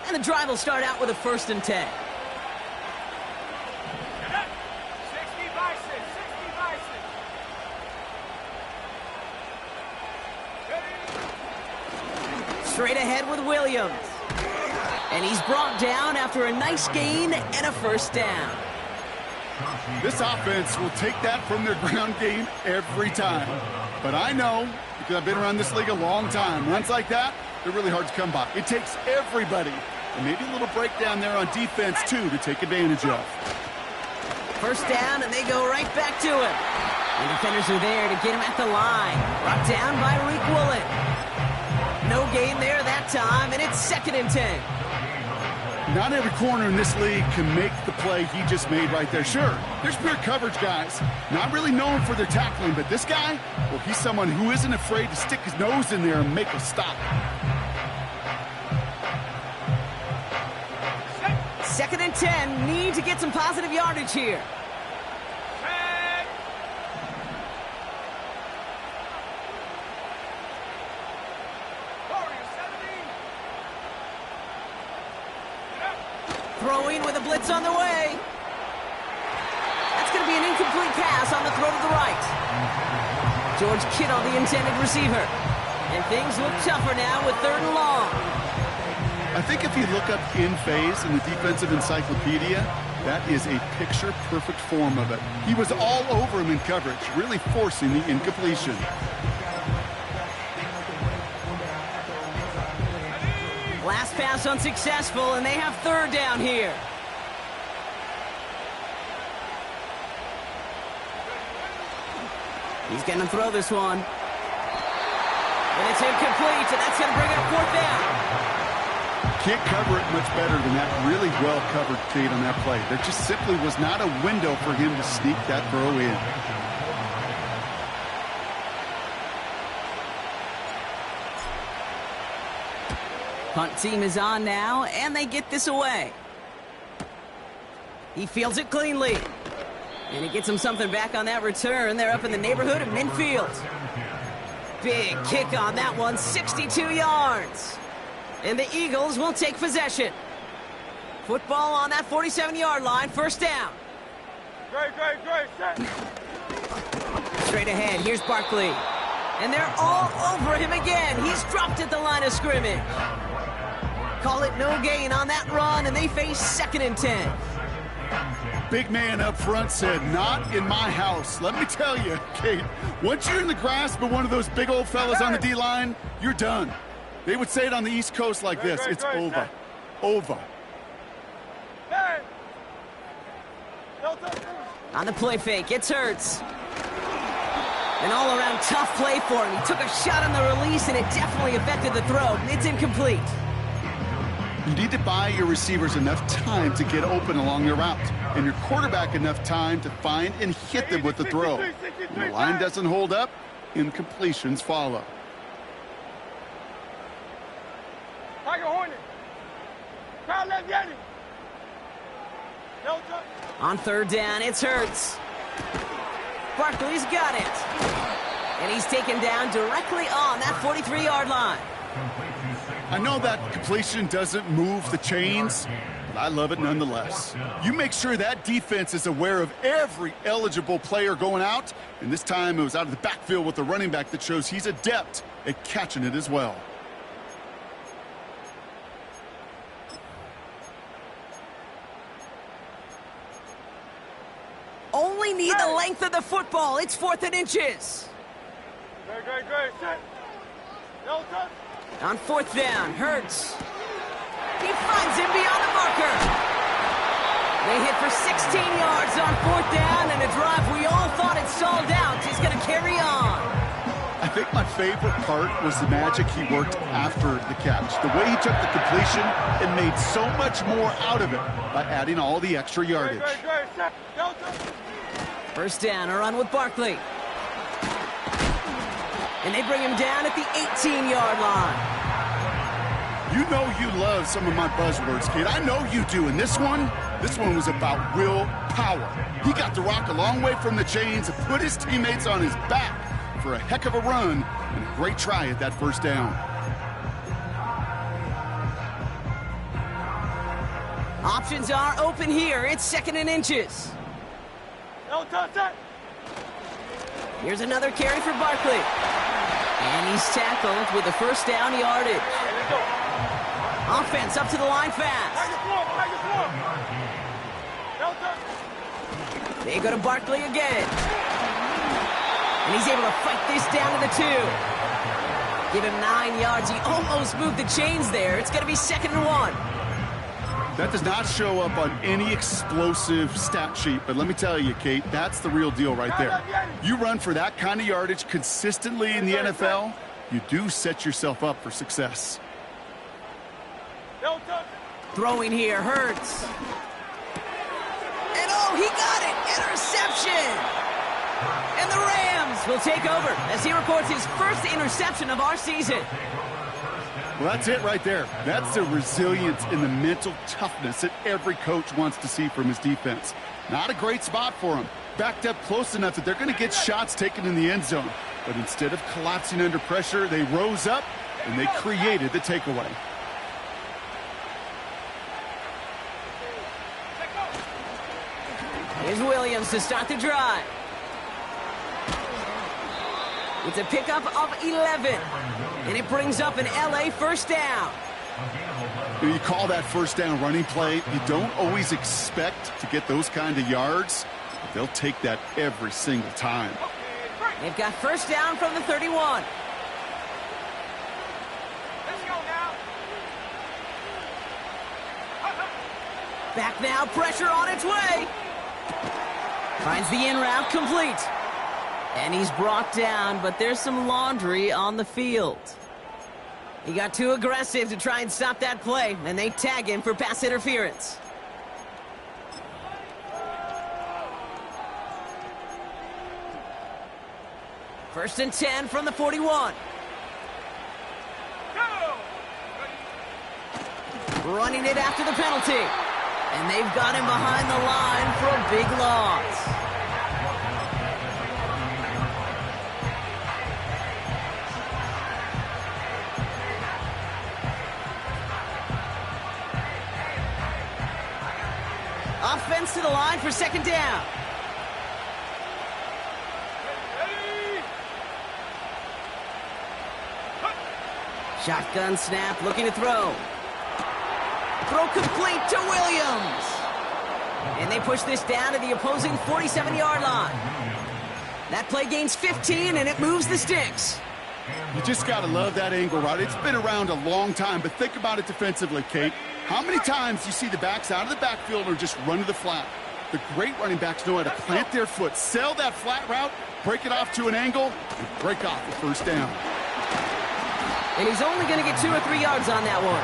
And the drive will start out with a first and 10. 60 by 6. 60 by 6. Straight ahead with Williams. And he's brought down after a nice gain and a first down. This offense will take that from their ground game every time. But I know, because I've been around this league a long time, runs like that, they're really hard to come by. It takes everybody, and maybe a little breakdown there on defense, too, to take advantage of. First down, and they go right back to him. The defenders are there to get him at the line. Brought down by Reek Woolen. No gain there that time, and it's second and 10. Not every corner in this league can make the play he just made right there. Sure, there's pure coverage guys, not really known for their tackling, but this guy, well, he's someone who isn't afraid to stick his nose in there and make a stop. Second and 10, need to get some positive yardage here. Set. Warrior 70. Throwing with a blitz on the way. That's going to be an incomplete pass on the throw to the right. George Kittle, the intended receiver. And things look tougher now with third and long. I think if you look up in phase in the defensive encyclopedia, that is a picture-perfect form of it. He was all over him in coverage, really forcing the incompletion. Last pass unsuccessful, and they have third down here. He's going to throw this one. And it's incomplete, and that's going to bring up fourth down. Can't cover it much better than that. Really well covered, Kate, on that play. There just simply was not a window for him to sneak that throw in. Punt team is on now, and they get this away. He fields it cleanly. And he gets him something back on that return. They're up in the neighborhood of midfield. Big kick on that one, 62 yards. And the Eagles will take possession. Football on that 47-yard line, first down. Great. Set. Straight ahead, here's Barkley. And they're all over him again. He's dropped at the line of scrimmage. Call it no gain on that run, and they face 2nd and 10. Big man up front said, not in my house. Let me tell you, Kate, once you're in the grasp of one of those big old fellas on the D-line, you're done. They would say it on the East Coast like this. It's over. Over. On the play fake, it's Hurts. An all-around tough play for him. He took a shot on the release, and it definitely affected the throw. It's incomplete. You need to buy your receivers enough time to get open along their route, and your quarterback enough time to find and hit them with the throw. When the line doesn't hold up, incompletions follow. On third down, it's Hurts. Barkley's got it. And he's taken down directly on that 43-yard line. I know that completion doesn't move the chains, but I love it nonetheless. You make sure that defense is aware of every eligible player going out, and this time it was out of the backfield with the running back that shows he's adept at catching it as well. Only need the length of the football. It's 4th and inches. Great. Set. No touch. On 4th down, Hurts. He finds him beyond the marker. They hit for 16 yards on 4th down, and a drive we all thought had stalled out is going to carry on. I think my favorite part was the magic he worked after the catch. The way he took the completion and made so much more out of it by adding all the extra yardage. Set. No touch. First down, a run with Barkley. And they bring him down at the 18-yard line. You know you love some of my buzzwords, kid. I know you do. And this one was about willpower. He got the rock a long way from the chains and put his teammates on his back for a heck of a run and a great try at that first down. Options are open here. It's 2nd and inches. No touch. Set. Here's another carry for Barkley. And he's tackled with the first down yardage. Offense up to the line fast. They go to Barkley again. And he's able to fight this down to the 2. Give him 9 yards. He almost moved the chains there. It's going to be 2nd and 1. That does not show up on any explosive stat sheet, but let me tell you, Kate, that's the real deal right there. You run for that kind of yardage consistently in the NFL, you do set yourself up for success. Throwing here, Hurts. And oh, he got it! Interception! And the Rams will take over as he records his first interception of our season. Well, that's it right there. That's the resilience and the mental toughness that every coach wants to see from his defense. Not a great spot for him. Backed up close enough that they're going to get shots taken in the end zone. But instead of collapsing under pressure, they rose up and they created the takeaway. Here's Williams to start the drive. It's a pickup of 11. And it brings up an LA first down. You call that first down running play. You don't always expect to get those kind of yards, but they'll take that every single time. They've got first down from the 31. Let's go now. Back now, pressure on its way. Finds the in route complete. And he's brought down, but there's some laundry on the field. He got too aggressive to try and stop that play, and they tag him for pass interference. First and 10 from the 41. Running it after the penalty. And they've got him behind the line for a big loss. Offense to the line for second down. Shotgun snap, looking to throw. Throw complete to Williams. And they push this down to the opposing 47-yard line. That play gains 15, and it moves the sticks. You just got to love that angle route. It's been around a long time, but think about it defensively, Kate. How many times do you see the backs out of the backfield or just run to the flat? The great running backs know how to plant their foot, sell that flat route, break it off to an angle, and break off the first down. And he's only going to get 2 or 3 yards on that one.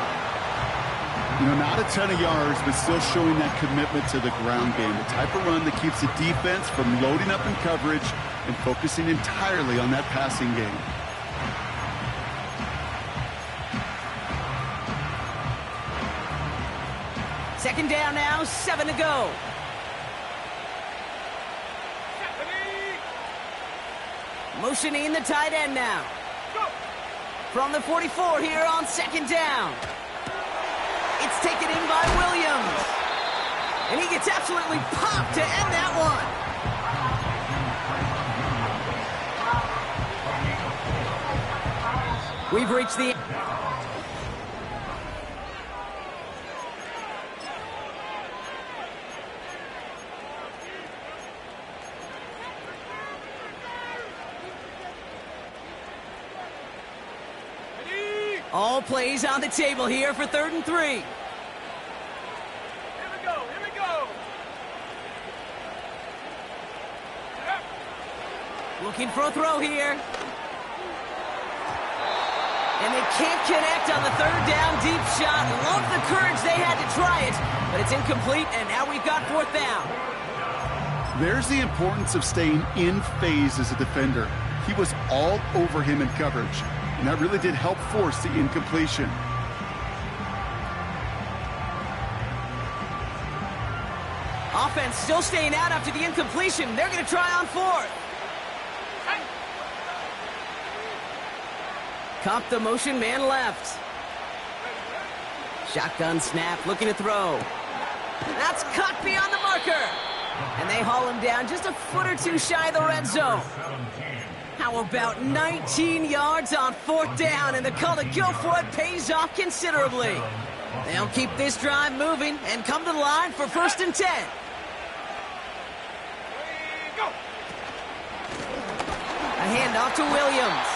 You know, not a ton of yards, but still showing that commitment to the ground game. The type of run that keeps the defense from loading up in coverage and focusing entirely on that passing game. Second down now, 7 to go. Motioning the tight end now. From the 44 here on second down. It's taken in by Williams. And he gets absolutely popped to end that one. We've reached the... All plays on the table here for 3rd and 3. Here we go, here we go. Looking for a throw here. And they can't connect on the 3rd down deep shot. Love the courage they had to try it, but it's incomplete, and now we've got 4th down. There's the importance of staying in phase as a defender. He was all over him in coverage, and that really did help force the incompletion. Offense still staying out after the incompletion. They're going to try on 4th. Cop the motion, man left. Shotgun snap, looking to throw. That's caught beyond the marker. And they haul him down just a foot or two shy of the red zone. How about 19 yards on 4th down, and the call to go for it pays off considerably. They'll keep this drive moving and come to the line for 1st and 10. A handoff to Williams.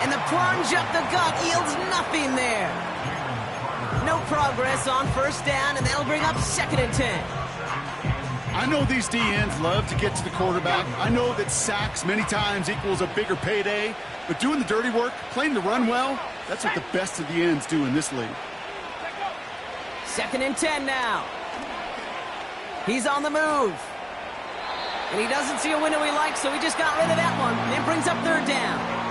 And the plunge up the gut yields nothing there. No progress on 1st down, and that'll bring up 2nd and 10. I know these DNs love to get to the quarterback. I know that sacks many times equals a bigger payday, but doing the dirty work, playing the run well, that's what the best of the ends do in this league. 2nd and 10 now. He's on the move. And he doesn't see a window he likes, so he just got rid of that one. And it brings up 3rd down.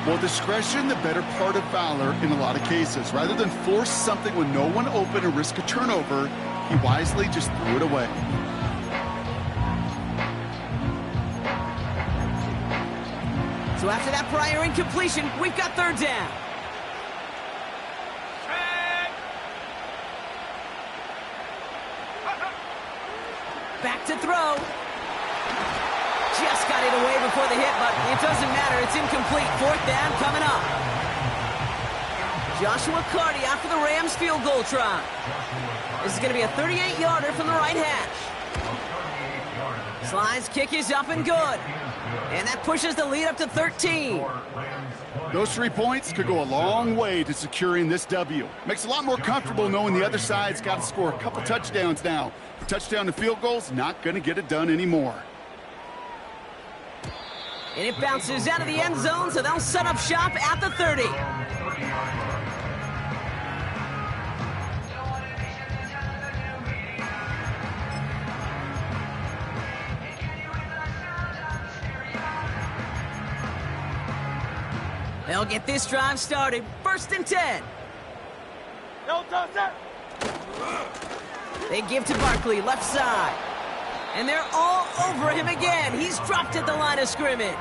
Well, discretion, the better part of valor in a lot of cases. Rather than force something with no one open and risk a turnover, he wisely just threw it away. So after that prior incompletion, we've got 3rd down. Back to throw. Just got it away before the hit, but it doesn't matter. It's incomplete. 4th down coming up. Joshua Carty after the Rams field goal try. This is going to be a 38-yarder from the right hash. Slide's kick is up and good. And that pushes the lead up to 13. Those 3 points could go a long way to securing this W. Makes it a lot more comfortable knowing the other side's got to score a couple touchdowns now. A touchdown to field goals, not going to get it done anymore. And it bounces out of the end zone, so they'll set up shop at the 30. They'll get this drive started. 1st and 10. No touch that. They give to Barkley, left side. And they're all over him again. He's dropped at the line of scrimmage.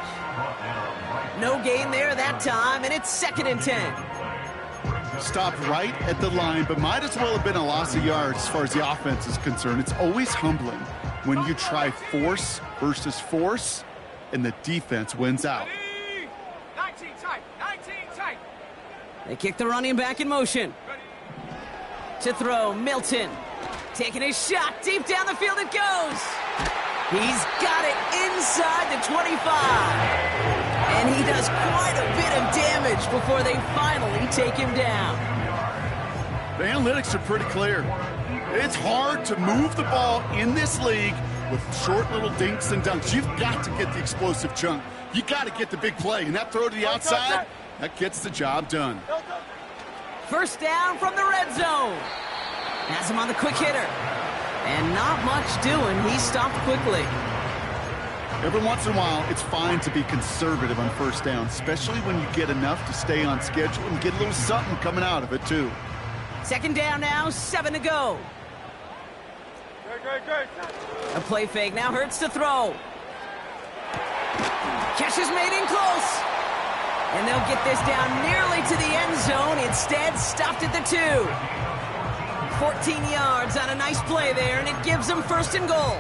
No gain there that time, and it's 2nd and 10. Stopped right at the line, but might as well have been a loss of yards as far as the offense is concerned. It's always humbling when you try force versus force, and the defense wins out. 19 tight. 19 tight. They kick the running back in motion. To throw, Milton. Taking a shot, deep down the field it goes. He's got it inside the 25. And he does quite a bit of damage before they finally take him down. The analytics are pretty clear. It's hard to move the ball in this league with short little dinks and dunks. You've got to get the explosive chunk. You got to get the big play. And that throw to the outside, that gets the job done. 1st down from the red zone. Has him on the quick hitter. And not much doing. He stopped quickly. Every once in a while, it's fine to be conservative on 1st down, especially when you get enough to stay on schedule and get a little something coming out of it, too. 2nd down now, 7 to go. Great. A play fake now hurts to throw. Catch is made in close. And they'll get this down nearly to the end zone. Instead, stopped at the 2. 14 yards on a nice play there, and it gives them 1st and goal.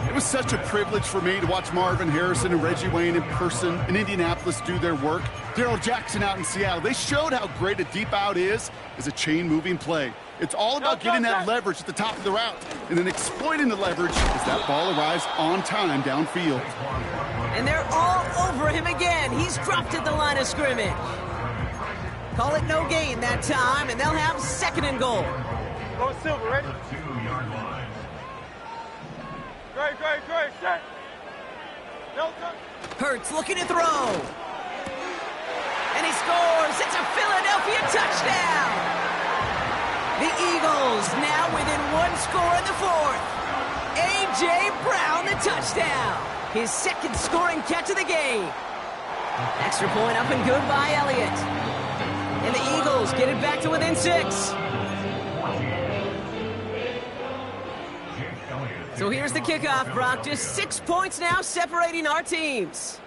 It was such a privilege for me to watch Marvin Harrison and Reggie Wayne in person in Indianapolis do their work. Darrell Jackson out in Seattle. They showed how great a deep out is as a chain-moving play. It's all about getting that leverage at the top of the route and then exploiting the leverage as that ball arrives on time downfield. And they're all over him again. He's dropped at the line of scrimmage. Call it no gain that time, and they'll have 2nd and goal. Go Silver, ready? 2-yard line. Great. Set. No touch. Hurts looking to throw. And he scores. It's a Philadelphia touchdown. The Eagles now within 1 score in the 4th. A.J. Brown, the touchdown. His 2nd scoring catch of the game. Extra point up and good by Elliott. And the Eagles get it back to within 6. So here's the kickoff, Brock. Just 6 points now separating our teams.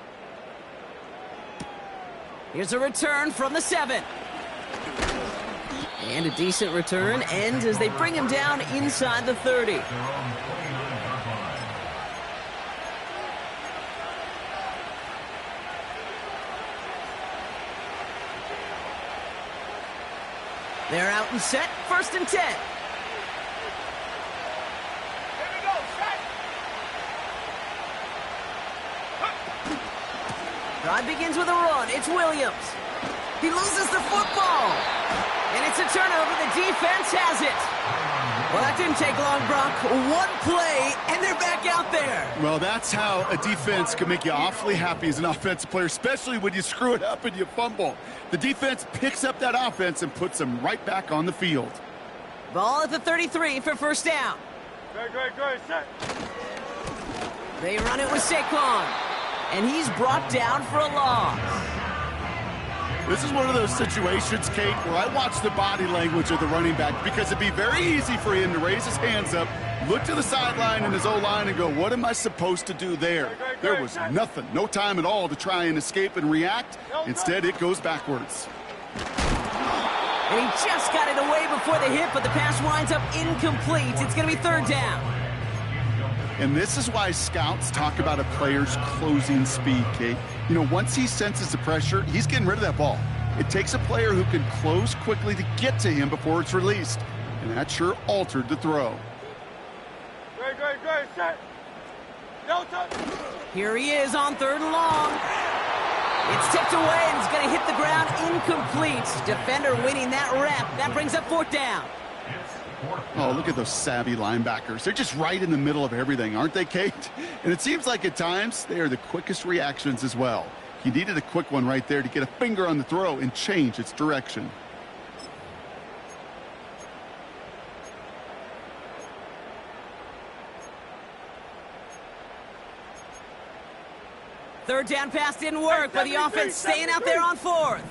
Here's a return from the 7. And a decent return ends as they bring him down inside the 30. They're out and set. 1st and 10. Drive begins with a run. It's Williams. He loses the football. And it's a turnover. The defense has it. Well, that didn't take long, Brock. 1 play, and they're back out there. Well, that's how a defense can make you awfully happy as an offensive player, especially when you screw it up and you fumble. The defense picks up that offense and puts them right back on the field. Ball at the 33 for 1st down. Great. Set. They run it with Saquon. And he's brought down for a loss. This is one of those situations, Kate, where I watch the body language of the running back because it'd be very easy for him to raise his hands up, look to the sideline and his O-line and go, what am I supposed to do there? There was nothing, no time at all to try and escape and react. Instead, it goes backwards. And he just got it away before the hit, but the pass winds up incomplete. It's going to be 3rd down. And this is why scouts talk about a player's closing speed, Kate. You know, once he senses the pressure, he's getting rid of that ball. It takes a player who can close quickly to get to him before it's released. And that sure altered the throw. Great. Set. No touch. Here he is on 3rd and long. It's tipped away and it's going to hit the ground incomplete. Defender winning that rep. That brings up 4th down. Oh, look at those savvy linebackers. They're just right in the middle of everything, aren't they, Kate? And it seems like at times they are the quickest reactions as well. He needed a quick one right there to get a finger on the throw and change its direction. Third down pass didn't work, but the offense staying out there on fourth.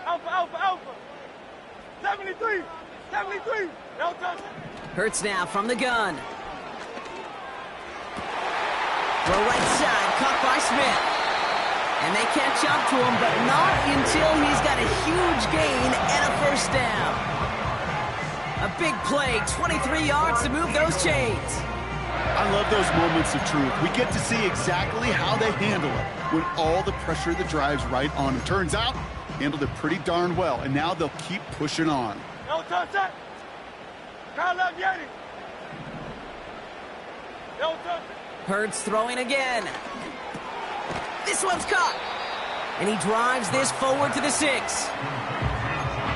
Alpha, alpha, alpha. 73, 73. No touch. Hurts now from the gun. Throw right side, caught by Smith. And they catch up to him, but not until he's got a huge gain and a first down. A big play, 23 yards to move those chains. I love those moments of truth. We get to see exactly how they handle it when all the pressure that drives right on them. Turns out, handled it pretty darn well, and now they'll keep pushing on. No touch that. Kyle left Yeti. No touch. Hurts throwing again. This one's caught. And he drives this forward to the 6.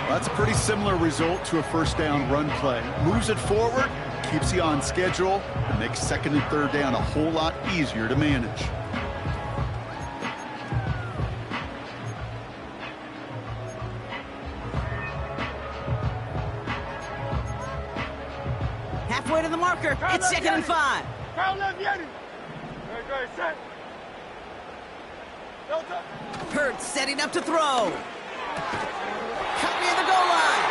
That's a pretty similar result to a first down run play. Moves it forward, keeps you on schedule, and makes second and third down a whole lot easier to manage. Halfway to the marker. It's second and 5. Kyle left Yeti. Very good, set. No touch. Hurts setting up to throw. Cut near the goal line.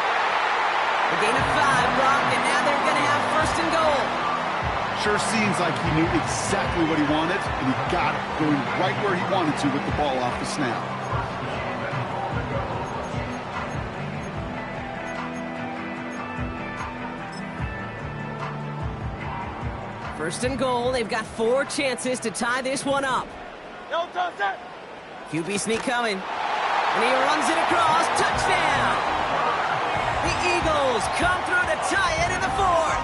A gain of 5, Brock, and now they're going to have first and goal. Sure seems like he knew exactly what he wanted, and he got it, going right where he wanted to with the ball off the snap. First and goal. They've got 4 chances to tie this one up. No touch that. QB sneak coming. And he runs it across. Touchdown! The Eagles come through to tie it in the 4th.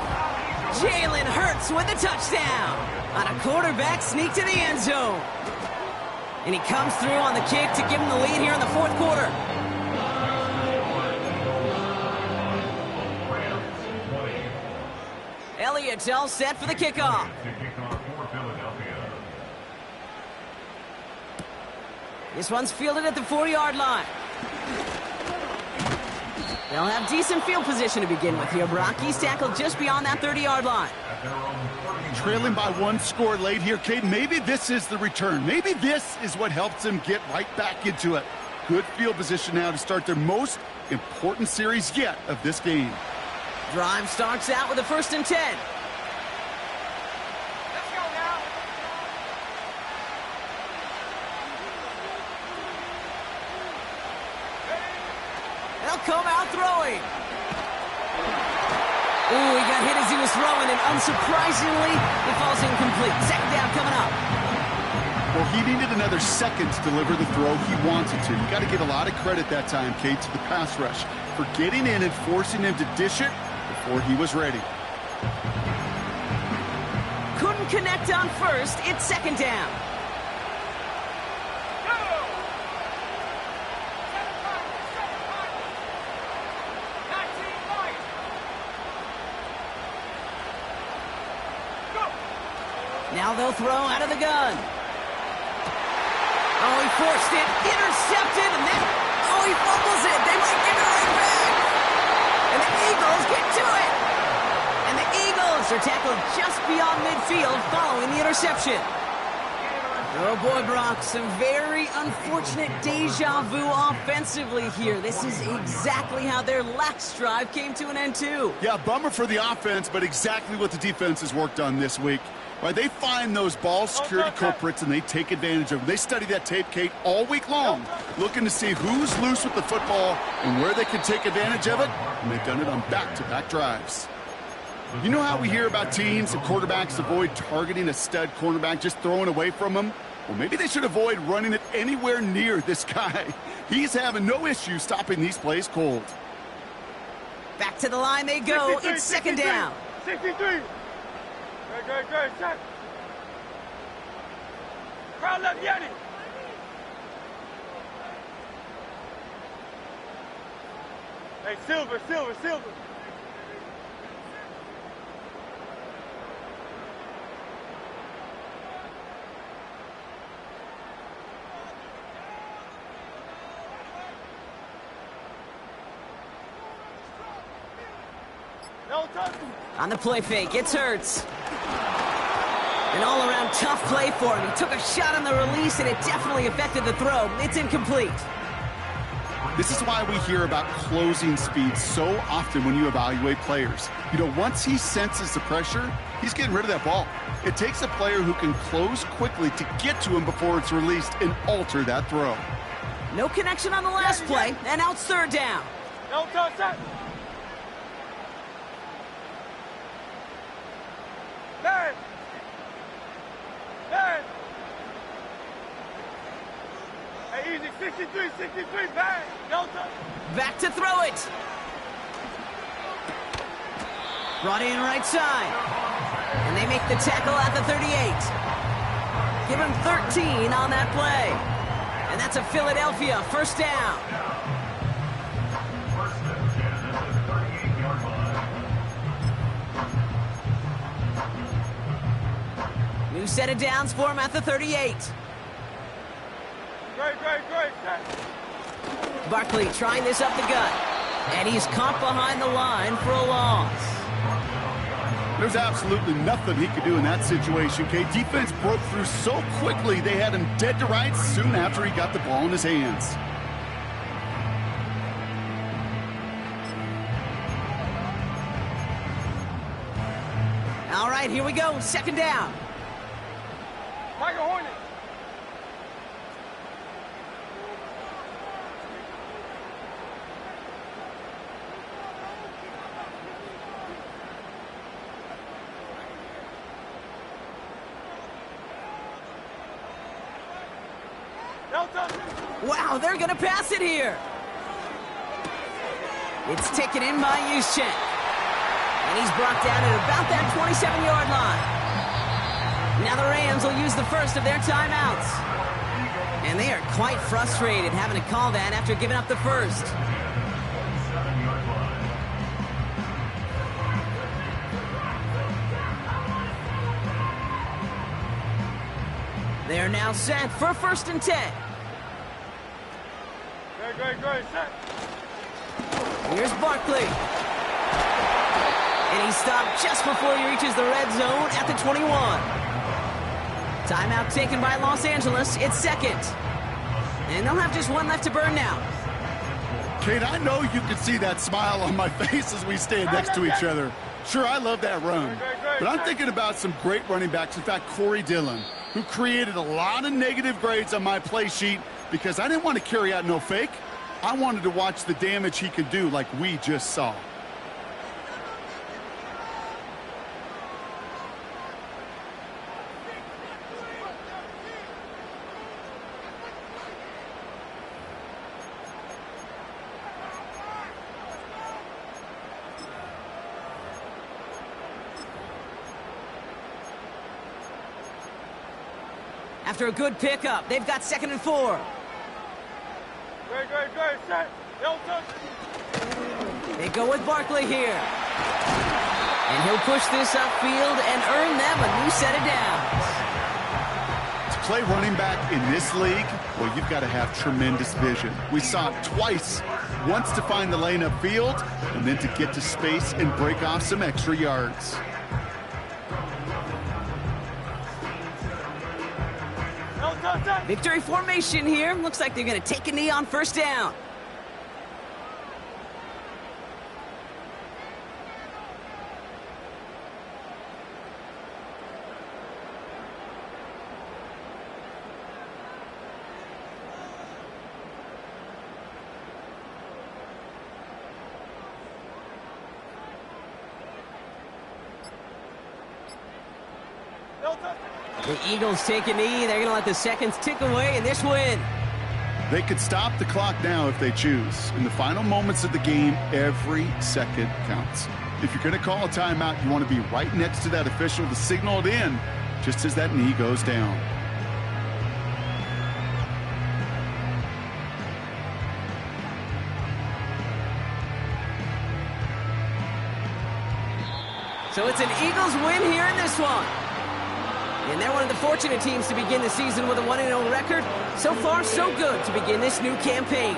Jalen Hurts with the touchdown on a quarterback sneak to the end zone. And he comes through on the kick to give him the lead here in the 4th quarter. Elliott's all set for the kickoff. This one's fielded at the 40-yard line. They'll have decent field position to begin with here, Brock. He's tackled just beyond that 30-yard line. Trailing by 1 score late here, Kate. Maybe this is the return. Maybe this is what helps them get right back into it. Good field position now to start their most important series yet of this game. Drive starts out with a 1st and 10. Let's go now. They'll come out throwing. Ooh, he got hit as he was throwing, and unsurprisingly, it falls incomplete. Second down coming up. Well, he needed another second to deliver the throw he wanted to. You got to give a lot of credit that time, Kate, to the pass rush for getting in and forcing him to dish it before he was ready. Couldn't connect on first. It's second down. Now they'll throw out of the gun. Oh, he forced it. Intercepted. And then, oh, he fumbles it. They might give it right back. And the Eagles get to it. And the Eagles are tackled just beyond midfield following the interception. Oh, boy, Brock, some very unfortunate deja vu offensively here. This is exactly how their last drive came to an end, too. Yeah, bummer for the offense, but exactly what the defense has worked on this week. Right, they find those ball security culprits and they take advantage of them. They study that tape, Kate, all week long, looking to see who's loose with the football and where they can take advantage of it, and they've done it on back-to-back drives. You know how we hear about teams and quarterbacks avoid targeting a stud cornerback, just throwing away from them? Well, maybe they should avoid running it anywhere near this guy. He's having no issue stopping these plays cold. Back to the line they go. It's second down. 63. Good, set. Crowd left Yeti. Hey, silver, silver, silver. No touch. On the play fake, it's Hurts. An all-around tough play for him. He took a shot on the release, and it definitely affected the throw. It's incomplete. This is why we hear about closing speed so often when you evaluate players. You know, once he senses the pressure, he's getting rid of that ball. It takes a player who can close quickly to get to him before it's released and alter that throw. No connection on the last play, and now it's third down. No touch that. Man. Man. Hey, Eazy, 63, 63, man. No touch. Back to throw it. Brought in right side. And they make the tackle at the 38. Give him 13 on that play. And that's a Philadelphia first down. First and 10 at the 38-yard line. New set of downs for him at the 38. Great, set. Barkley trying this up the gut. And he's caught behind the line for a loss. There's absolutely nothing he could do in that situation, Kay. Defense broke through so quickly, they had him dead to rights soon after he got the ball in his hands. All right, here we go. Second down. Tiger Hornet. Wow, they're going to pass it here. It's taken in by Juszczyk. And he's brought down at about that 27-yard line. Now the Rams will use the first of their timeouts. And they are quite frustrated having to call that after giving up the first. They are now set for first and 10. Great, set. Here's Barkley. And he's stopped just before he reaches the red zone at the 21. Timeout taken by Los Angeles. It's second. And they'll have just one left to burn now. Kate, I know you can see that smile on my face as we stand next to each other. Sure, I love that run. But I'm thinking about some great running backs. In fact, Corey Dillon, who created a lot of negative grades on my play sheet because I didn't want to carry out no fake. I wanted to watch the damage he could do like we just saw. After a good pickup, they've got second and 4. Great, set. No touch. They go with Barkley here. And he'll push this upfield and earn them a new set of downs. To play running back in this league, well, you've got to have tremendous vision. We saw it twice. Once to find the lane upfield, and then to get to space and break off some extra yards. Victory formation here. Looks like they're going to take a knee on first down. The Eagles take a knee. They're going to let the seconds tick away in this win. They could stop the clock now if they choose. In the final moments of the game, every second counts. If you're going to call a timeout, you want to be right next to that official to signal it in just as that knee goes down. So it's an Eagles win here in this one. And they're one of the fortunate teams to begin the season with a 1-0 record. So far, so good to begin this new campaign.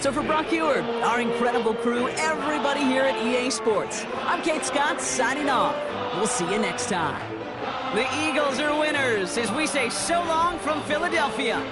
So for Brock Ewart, our incredible crew, everybody here at EA Sports, I'm Kate Scott signing off. We'll see you next time. The Eagles are winners as we say so long from Philadelphia.